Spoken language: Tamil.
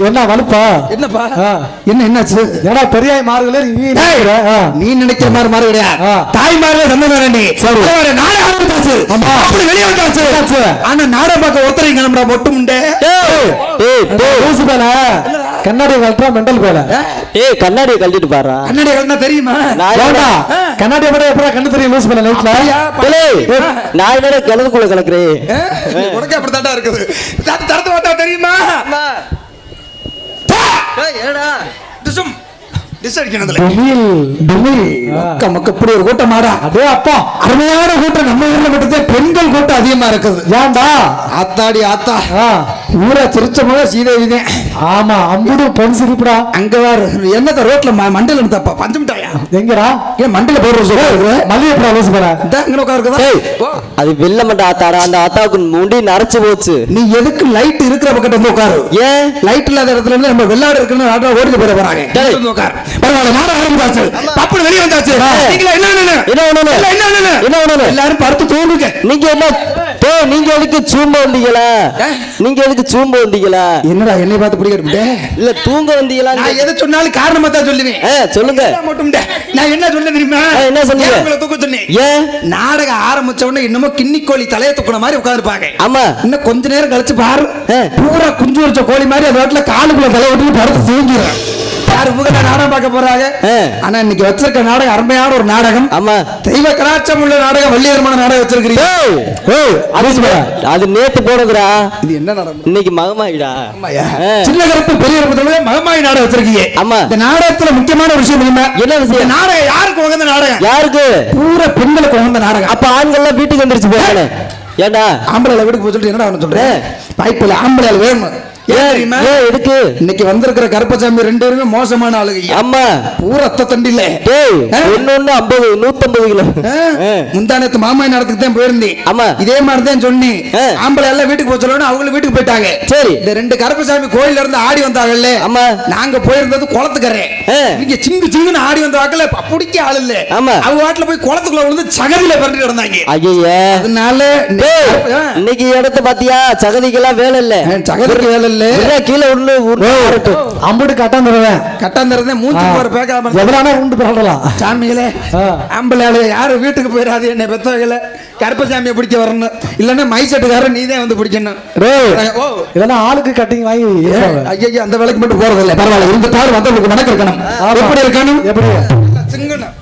என்ன வலுப்பா? என்னப்பா? என்னாச்சு? ஏன்னா பெரியாய் மாறுகளே நீ நினைக்கிற மாதிரி மாறு கிடையாது. தாய் மாறுல சந்தனம் நாடகம் ஆரம்பிச்சாச்சு. அப்படி வெளியே வந்தாச்சு. ஆனா நாடகம் பார்க்க ஒருத்தரை கிளம்புறா மொட்டு முண்டே. லூசு பேல கண்ணாடி கழட்டா மெண்டல் பேல. கண்ணாடியை கழட்டிட்டு பாரு. கண்ணாடி கழட்டினா தெரியுமா? கண்ணாடி விட எப்படா கண்ணு தெரியும் லூசு பேல நைட்ல? நான் என்னடா கிணத்துக்குள்ள கலக்குறேன். உனக்கு அப்படித்தாண்டா இருக்குது. தரத்து பார்த்தா தெரியுமா? ஏடா டிசம் அப்படி ஒரு கூட்டம் மாடா. அதே அப்பா அருமையான கூட்டம். நம்ம ஊர்ல மட்டும் பெண்கள் கூட்டம் அதிகமா இருக்குது. ஏன்டா? ஆத்தாடி ஆத்தா ஊரா சிரிச்ச போல சீதேவிதே. ஆமா அம்புடு பொன் சிரிப்புடா. அங்க வேற என்னத்த ரோட்ல மண்டல எடுத்தப்பா பஞ்சு மிட்டாயா எங்கடா? ஏன் மண்டல போடுற மல்லிகைப்பூ ரோஸ் போற இங்க உட்காருக்குதா? அது வெள்ள மண்ட ஆத்தாடா. அந்த ஆத்தாவுக்கு முடி நரைச்சு போச்சு. நீ எதுக்கு லைட் இருக்கிற பக்கத்துல வந்து உட்காரு. ஏன் லைட் இல்லாத இடத்துல இருந்து நம்ம வெள்ளாடு இருக்குன்னு ஓடிட்டு போயிட போறாங்க. உட்காரு. பரவாயில்ல நாடகம் ஆரம்பிச்சாச்சு. பப்பு வெளியே வந்தாச்சு. எல்லாரும் படுத்து தூங்குங்க. நீங்க எதுக்கு சூம்ப வந்தீங்களா? நீங்க எதுக்கு சூம்ப வந்தீங்களா? என்னடா என்னை பார்த்து பிடிக்க இல்ல தூங்க வந்தீங்களா? நான் எதை சொன்னாலும் காரணமா தான் சொல்லுவேன். சொல்லுங்க. நான் என்ன சொல்ல தெரியுமா? என்ன சொன்னீங்க? உங்களை தூக்க சொன்னேன். ஏன் நாடகம் ஆரம்பிச்ச உடனே இன்னமும் கிண்ணி கோழி தலையை தூக்குன மாதிரி உட்கார்ந்துருப்பாங்க. ஆமா இன்னும் கொஞ்ச நேரம் கழிச்சு பாரு பூரா குஞ்சு வச்ச கோழி மாதிரி அந்த ரோட்ல காலுக்குள்ள தலை விட்டு படுத்து தூங்கிடுறேன். யாரு புகழ நாடகம் பார்க்க போறாங்க. ஆனா இன்னைக்கு வச்சிருக்க நாடகம் அருமையான ஒரு நாடகம். ஆமா தெய்வ கலாச்சாரம் உள்ள நாடகம் வள்ளியர்மான நாடகம் வச்சிருக்கீங்க. அது நேத்து போனதுடா. இது என்ன நாடகம்? இன்னைக்கு மகமாயிடா. சின்ன கருப்பு பெரிய கருப்பு மகமாயி நாடகம் வச்சிருக்கீங்க. ஆமா இந்த நாடகத்துல முக்கியமான ஒரு விஷயம் என்ன? என்ன விஷயம்? நாடகம் யாருக்கு உகந்த நாடகம்? யாருக்கு? பூரா பெண்களுக்கு உகந்த நாடகம். அப்ப ஆண்கள் எல்லாம் வீட்டுக்கு வந்துருச்சு போறானே. ஏண்டா ஆம்பளை வீட்டுக்கு போய் சொல்லிட்டு என்னடா சொல்றேன்? வாய்ப்பில்லை ஆம்பளை வேணும். எதுக்கு இன்னைக்கு வந்திருக்கிற கருப்பசாமி ரெண்டு பேருமே மோசமான ஆளுங்க. ஆமா பூரா ரத்த தண்டி இல்ல. ஒன்னு 50 150 கிலோ. முந்தானத்து மாமாய் நடத்துக்கு தான் போயிருந்தேன். ஆமா இதே மாதிரி தான் சொன்னேன். ஆம்பளை எல்லாம் வீட்டுக்கு போய் சொல்லணும். அவங்க வீட்டுக்கு போயிட்டாங்க. சரி இந்த ரெண்டு கருப்பசாமி கோயில்ல இருந்து ஆடி வந்தாங்கல்ல. ஆமா நாங்க போயிருந்தது குளத்துக்கரை. இங்க சிங்கு சிங்குன்னு ஆடி வந்த வாக்கல பிடிக்க ஆள் இல்ல. ஆமா அவங்க வாட்டில போய் குளத்துக்குள்ள விழுந்து சகதியில பரட்டி கிடந்தாங்க. ஐயா அதனால இன்னைக்கு இடத்த பாத்தியா? சகதிக்கெல்லாம் வேலை இல்ல. சகதிக்கு வேலை இல்ல. கீழே அம்புடு கட்டாந்தரதே மூஞ்சி போற பேக்காம எவ்வளவு உண்டு போடலாம். சாமிகளே ஆம்பளை யாரும் வீட்டுக்கு போயிடாது. என்ன பெத்தவங்கள கருப்பசாமியை பிடிக்க வரணும். இல்லன்னா மைசெட்டுக்காரன் நீதான் வந்து பிடிக்கணும். இதெல்லாம் ஆளுக்கு கட்டிங் வாங்கி ஐயா அந்த வேலைக்கு மட்டும் போறது இல்லை. பரவாயில்ல இந்த பாடு வந்தவங்களுக்கு வணக்கம் இருக்கணும். எப்படி இருக்கணும்? எப்படி சிங்கணும்